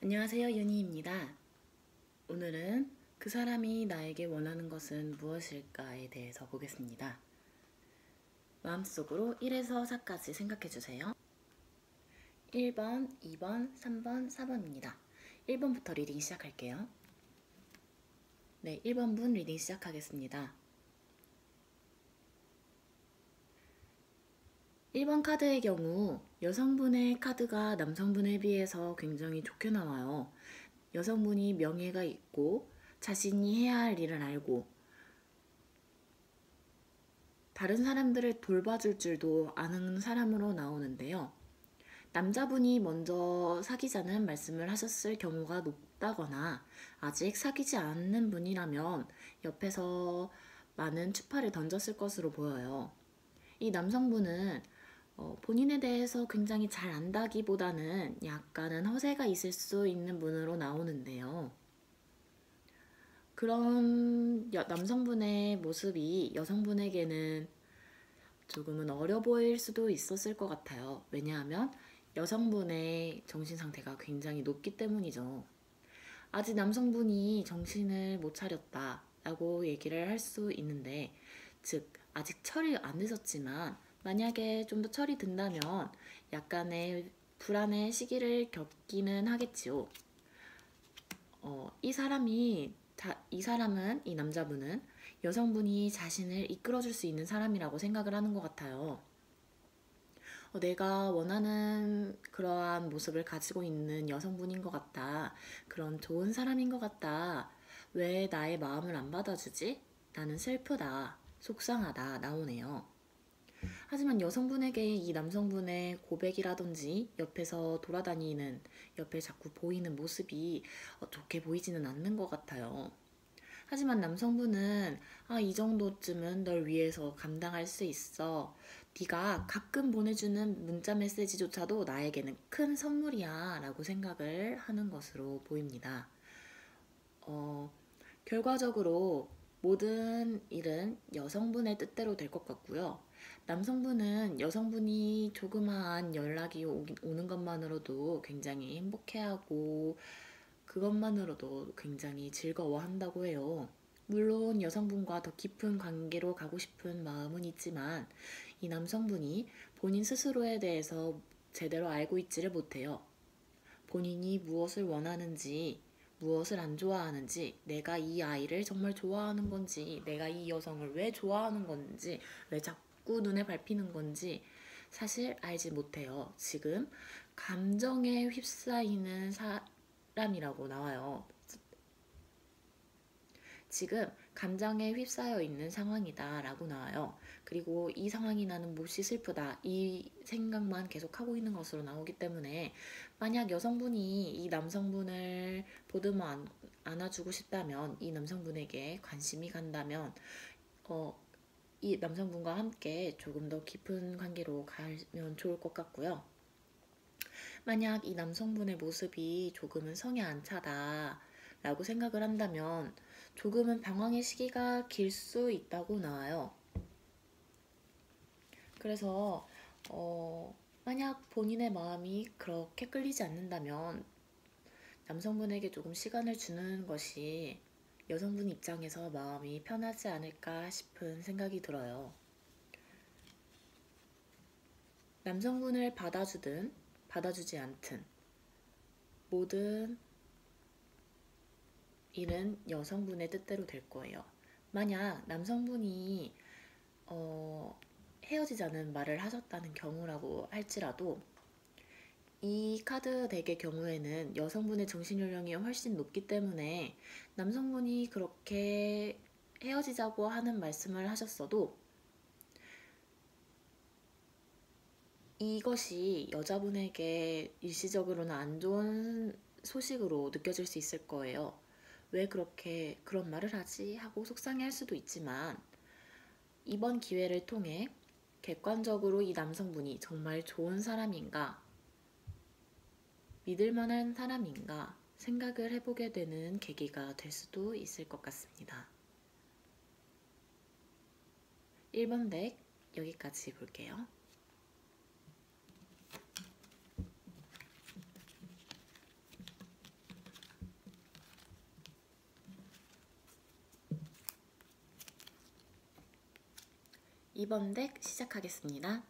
안녕하세요, 윤희입니다. 오늘은 그 사람이 나에게 원하는 것은 무엇일까에 대해서 보겠습니다. 마음속으로 1에서 4까지 생각해주세요. 1번, 2번, 3번, 4번입니다. 1번부터 리딩 시작할게요. 네, 1번 분 리딩 시작하겠습니다. 1번 카드의 경우 여성분의 카드가 남성분에 비해서 굉장히 좋게 나와요. 여성분이 명예가 있고 자신이 해야 할 일을 알고 다른 사람들을 돌봐줄 줄도 아는 사람으로 나오는데요. 남자분이 먼저 사귀자는 말씀을 하셨을 경우가 높다거나 아직 사귀지 않는 분이라면 옆에서 많은 추파를 던졌을 것으로 보여요. 이 남성분은 본인에 대해서 굉장히 잘 안다기보다는 약간은 허세가 있을 수 있는 분으로 나오는데요. 그런 남성분의 모습이 여성분에게는 조금은 어려 보일 수도 있었을 것 같아요. 왜냐하면 여성분의 정신 상태가 굉장히 높기 때문이죠. 아직 남성분이 정신을 못 차렸다 라고 얘기를 할 수 있는데, 즉 아직 철이 안 드셨지만 만약에 좀 더 철이 든다면 약간의 불안의 시기를 겪기는 하겠지요. 이 남자분은 여성분이 자신을 이끌어줄 수 있는 사람이라고 생각을 하는 것 같아요. 내가 원하는 그러한 모습을 가지고 있는 여성분인 것 같다. 그런 좋은 사람인 것 같다. 왜 나의 마음을 안 받아주지? 나는 슬프다. 속상하다. 나오네요. 하지만 여성분에게 이 남성분의 고백이라든지 옆에서 돌아다니는, 옆에 자꾸 보이는 모습이 좋게 보이지는 않는 것 같아요. 하지만 남성분은 이 정도쯤은 널 위해서 감당할 수 있어. 네가 가끔 보내주는 문자 메시지조차도 나에게는 큰 선물이야 라고 생각을 하는 것으로 보입니다. 결과적으로 모든 일은 여성분의 뜻대로 될 것 같고요. 남성분은 여성분이 조그마한 연락이 오는 것만으로도 굉장히 행복해하고 그것만으로도 굉장히 즐거워한다고 해요. 물론 여성분과 더 깊은 관계로 가고 싶은 마음은 있지만 이 남성분이 본인 스스로에 대해서 제대로 알고 있지를 못해요. 본인이 무엇을 원하는지, 무엇을 안 좋아하는지, 내가 이 아이를 정말 좋아하는 건지, 내가 이 여성을 왜 좋아하는 건지, 왜 자꾸 눈에 밟히는 건지 사실 알지 못해요. 지금 감정에 휩싸이는 사람이라고 나와요. 지금 감정에 휩싸여 있는 상황이다 라고 나와요. 그리고 이 상황이 나는 몹시 슬프다 이 생각만 계속 하고 있는 것으로 나오기 때문에, 만약 여성분이 이 남성분을 보듬어 안아주고 싶다면, 이 남성분에게 관심이 간다면 이 남성분과 함께 조금 더 깊은 관계로 가면 좋을 것 같고요. 만약 이 남성분의 모습이 조금은 성에 안 차다 라고 생각을 한다면 조금은 방황의 시기가 길 수 있다고 나와요. 그래서 만약 본인의 마음이 그렇게 끌리지 않는다면 남성분에게 조금 시간을 주는 것이 여성분 입장에서 마음이 편하지 않을까 싶은 생각이 들어요. 남성분을 받아주든 받아주지 않든 모든 일은 여성분의 뜻대로 될 거예요. 만약 남성분이 헤어지자는 말을 하셨다는 경우라고 할지라도, 이 카드 덱의 경우에는 여성분의 정신연령이 훨씬 높기 때문에 남성분이 그렇게 헤어지자고 하는 말씀을 하셨어도 이것이 여자분에게 일시적으로는 안 좋은 소식으로 느껴질 수 있을 거예요. 왜 그렇게 그런 말을 하지? 하고 속상해 할 수도 있지만, 이번 기회를 통해 객관적으로 이 남성분이 정말 좋은 사람인가, 믿을 만한 사람인가 생각을 해보게 되는 계기가 될 수도 있을 것 같습니다. 1번 덱 여기까지 볼게요. 2번 덱 시작하겠습니다.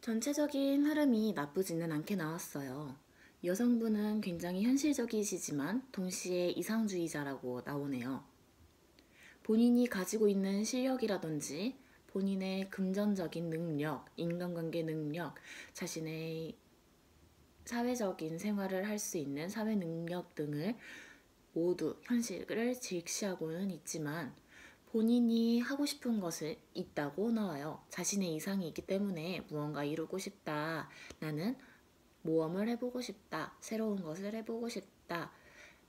전체적인 흐름이 나쁘지는 않게 나왔어요. 여성분은 굉장히 현실적이시지만 동시에 이상주의자라고 나오네요. 본인이 가지고 있는 실력이라든지 본인의 금전적인 능력, 인간관계 능력, 자신의 사회적인 생활을 할 수 있는 사회 능력 등을 모두 현실을 직시하고는 있지만 본인이 하고 싶은 것이 있다고 나와요. 자신의 이상이 있기 때문에 무언가 이루고 싶다. 나는 모험을 해보고 싶다. 새로운 것을 해보고 싶다.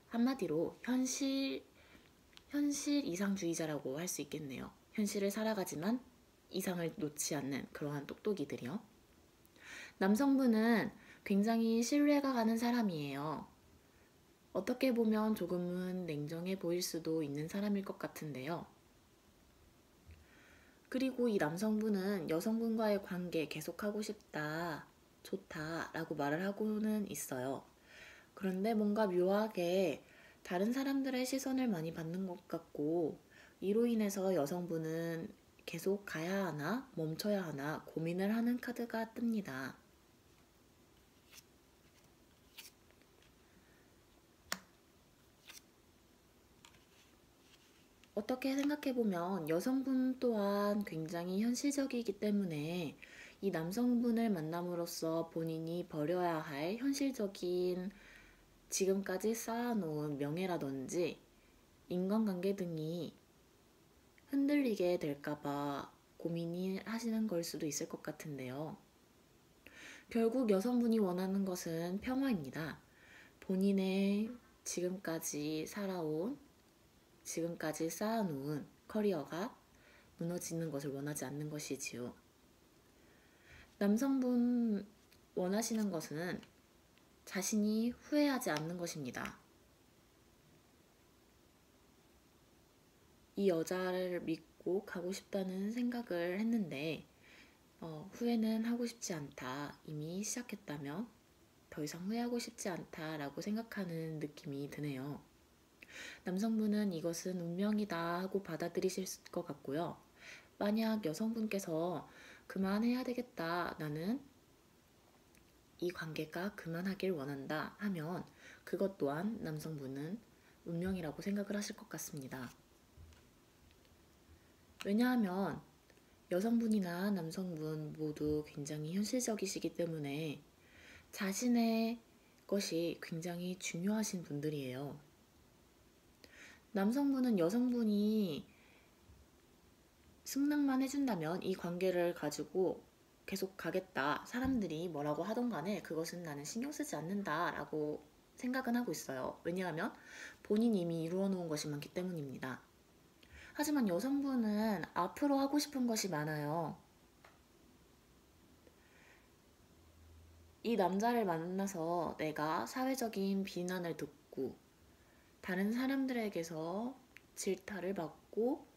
한마디로 현실 이상주의자라고 할 수 있겠네요. 현실을 살아가지만 이상을 놓지 않는 그러한 똑똑이들이요. 남성분은 굉장히 신뢰가 가는 사람이에요. 어떻게 보면 조금은 냉정해 보일 수도 있는 사람일 것 같은데요. 그리고 이 남성분은 여성분과의 관계 계속하고 싶다, 좋다 라고 말을 하고는 있어요. 그런데 뭔가 묘하게 다른 사람들의 시선을 많이 받는 것 같고 이로 인해서 여성분은 계속 가야 하나 멈춰야 하나 고민을 하는 카드가 뜹니다. 어떻게 생각해보면 여성분 또한 굉장히 현실적이기 때문에 이 남성분을 만남으로써 본인이 버려야 할 현실적인 지금까지 쌓아놓은 명예라든지 인간관계 등이 흔들리게 될까봐 고민이 하시는 걸 수도 있을 것 같은데요. 결국 여성분이 원하는 것은 평화입니다. 본인의 지금까지 쌓아놓은 커리어가 무너지는 것을 원하지 않는 것이지요. 남성분 원하시는 것은 자신이 후회하지 않는 것입니다. 이 여자를 믿고 가고 싶다는 생각을 했는데 후회는 하고 싶지 않다. 이미 시작했다면 더 이상 후회하고 싶지 않다라고 생각하는 느낌이 드네요. 남성분은 이것은 운명이다 하고 받아들이실 것 같고요. 만약 여성분께서 그만해야 되겠다, 나는 이 관계가 그만하길 원한다 하면 그것 또한 남성분은 운명이라고 생각을 하실 것 같습니다. 왜냐하면 여성분이나 남성분 모두 굉장히 현실적이시기 때문에 자신의 것이 굉장히 중요하신 분들이에요. 남성분은 여성분이 승낙만 해준다면 이 관계를 가지고 계속 가겠다. 사람들이 뭐라고 하던 간에 그것은 나는 신경 쓰지 않는다 라고 생각은 하고 있어요. 왜냐하면 본인이 이미 이루어 놓은 것이 많기 때문입니다. 하지만 여성분은 앞으로 하고 싶은 것이 많아요. 이 남자를 만나서 내가 사회적인 비난을 듣고 다른 사람들에게서 질타를 받고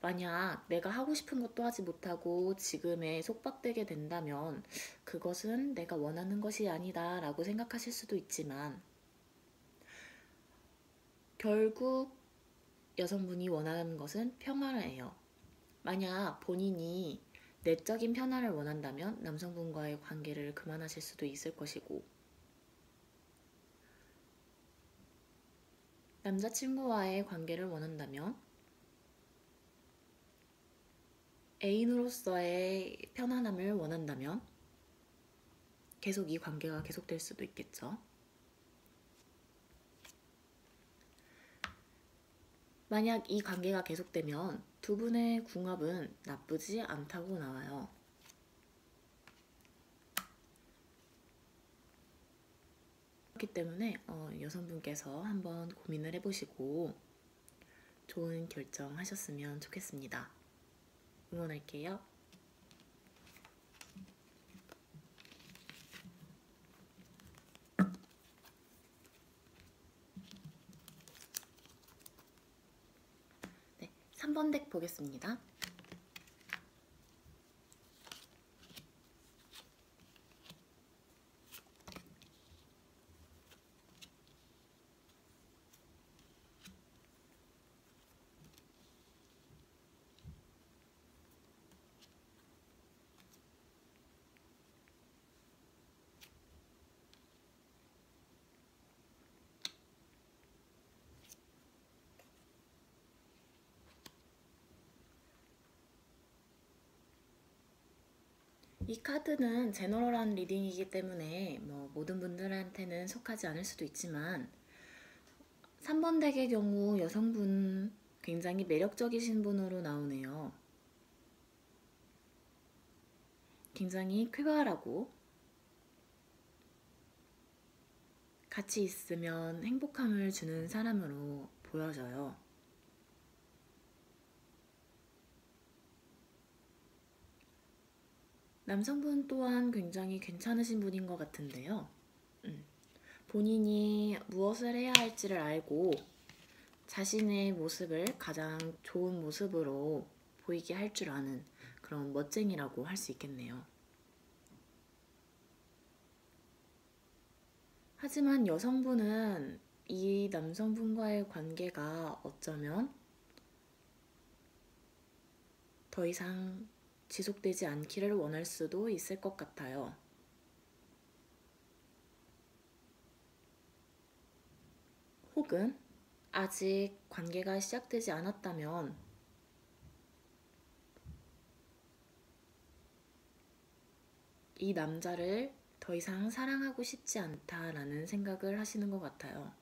만약 내가 하고 싶은 것도 하지 못하고 지금에 속박되게 된다면 그것은 내가 원하는 것이 아니다 라고 생각하실 수도 있지만 결국 여성분이 원하는 것은 평화예요. 만약 본인이 내적인 편화를 원한다면 남성분과의 관계를 그만하실 수도 있을 것이고 남자친구와의 관계를 원한다면 애인으로서의 편안함을 원한다면 계속 이 관계가 계속될 수도 있겠죠. 만약 이 관계가 계속되면 두 분의 궁합은 나쁘지 않다고 나와요. 그렇기 때문에 여성분께서 한번 고민을 해보시고 좋은 결정하셨으면 좋겠습니다. 응원할게요. 3번 덱 보겠습니다. 이 카드는 제너럴한 리딩이기 때문에 모든 분들한테는 속하지 않을 수도 있지만 3번 덱의 경우 여성분 굉장히 매력적이신 분으로 나오네요. 굉장히 쾌활하고 같이 있으면 행복함을 주는 사람으로 보여져요. 남성분 또한 굉장히 괜찮으신 분인 것 같은데요. 본인이 무엇을 해야 할지를 알고 자신의 모습을 가장 좋은 모습으로 보이게 할 줄 아는 그런 멋쟁이라고 할 수 있겠네요. 하지만 여성분은 이 남성분과의 관계가 어쩌면 더 이상 지속되지 않기를 원할 수도 있을 것 같아요. 혹은 아직 관계가 시작되지 않았다면 이 남자를 더 이상 사랑하고 싶지 않다라는 생각을 하시는 것 같아요.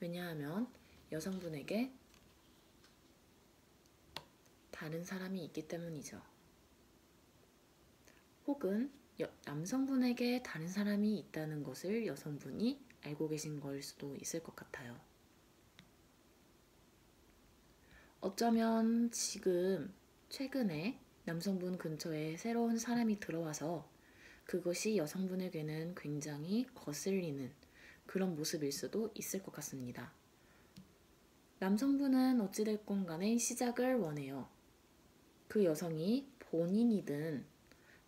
왜냐하면 여성분에게 다른 사람이 있기 때문이죠. 혹은 남성분에게 다른 사람이 있다는 것을 여성분이 알고 계신 걸 수도 있을 것 같아요. 어쩌면 지금 최근에 남성분 근처에 새로운 사람이 들어와서 그것이 여성분에게는 굉장히 거슬리는 그런 모습일 수도 있을 것 같습니다. 남성분은 어찌됐건 간에 시작을 원해요. 그 여성이 본인이든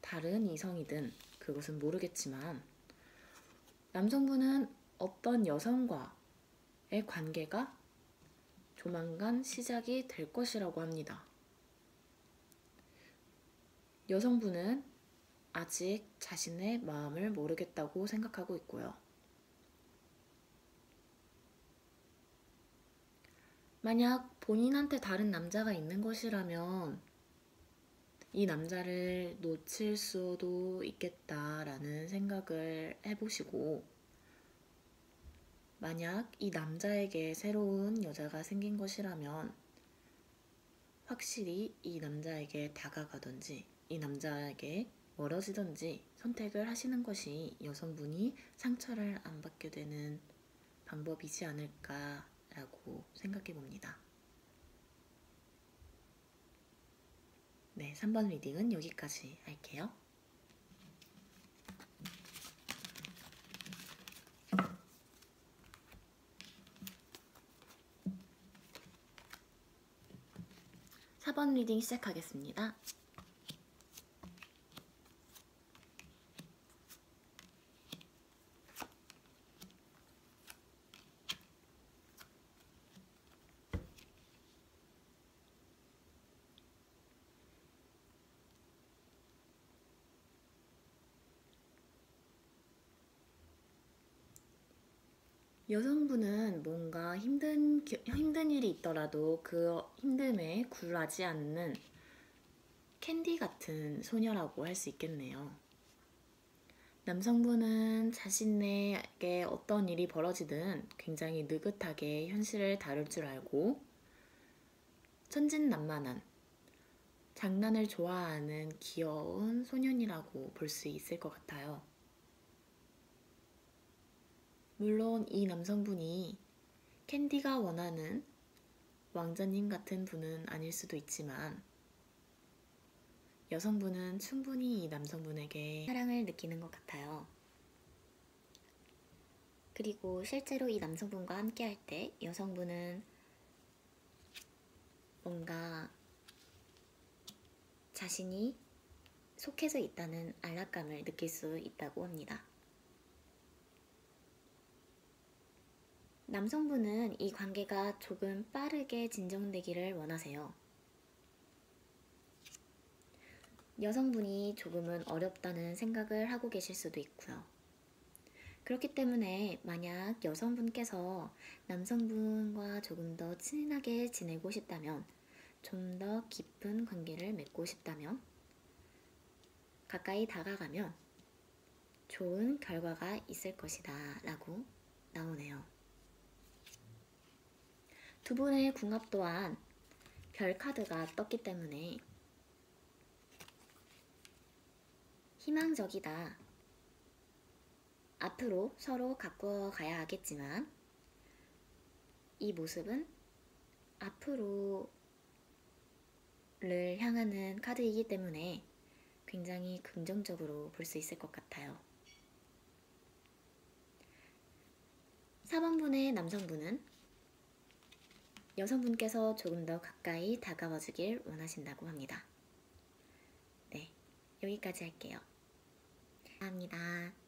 다른 이성이든 그것은 모르겠지만 남성분은 어떤 여성과의 관계가 조만간 시작이 될 것이라고 합니다. 여성분은 아직 자신의 마음을 모르겠다고 생각하고 있고요. 만약 본인한테 다른 남자가 있는 것이라면 이 남자를 놓칠 수도 있겠다라는 생각을 해보시고, 만약 이 남자에게 새로운 여자가 생긴 것이라면 확실히 이 남자에게 다가가든지 이 남자에게 멀어지든지 선택을 하시는 것이 여성분이 상처를 안 받게 되는 방법이지 않을까라고 생각해 봅니다. 네, 3번 리딩은 여기까지 할게요. 사 번 리딩 시작하겠습니다. 여성분은 뭔가 힘든 일이 있더라도 그 힘듦에 굴하지 않는 캔디 같은 소녀라고 할 수 있겠네요. 남성분은 자신에게 어떤 일이 벌어지든 굉장히 느긋하게 현실을 다룰 줄 알고 천진난만한 장난을 좋아하는 귀여운 소년이라고 볼 수 있을 것 같아요. 물론 이 남성분이 캔디가 원하는 왕자님 같은 분은 아닐 수도 있지만 여성분은 충분히 이 남성분에게 사랑을 느끼는 것 같아요. 그리고 실제로 이 남성분과 함께 할 때 여성분은 뭔가 자신이 속해져 있다는 안락감을 느낄 수 있다고 합니다. 남성분은 이 관계가 조금 빠르게 진정되기를 원하세요. 여성분이 조금은 어렵다는 생각을 하고 계실 수도 있고요. 그렇기 때문에 만약 여성분께서 남성분과 조금 더 친하게 지내고 싶다면, 좀 더 깊은 관계를 맺고 싶다면, 가까이 다가가면 좋은 결과가 있을 것이다 라고 나오네요. 두 분의 궁합 또한 별 카드가 떴기 때문에 희망적이다. 앞으로 서로 가꾸어 가야 하겠지만 이 모습은 앞으로를 향하는 카드이기 때문에 굉장히 긍정적으로 볼 수 있을 것 같아요. 4번분의 남성분은 여성분께서 조금 더 가까이 다가와 주길 원하신다고 합니다. 네, 여기까지 할게요. 감사합니다.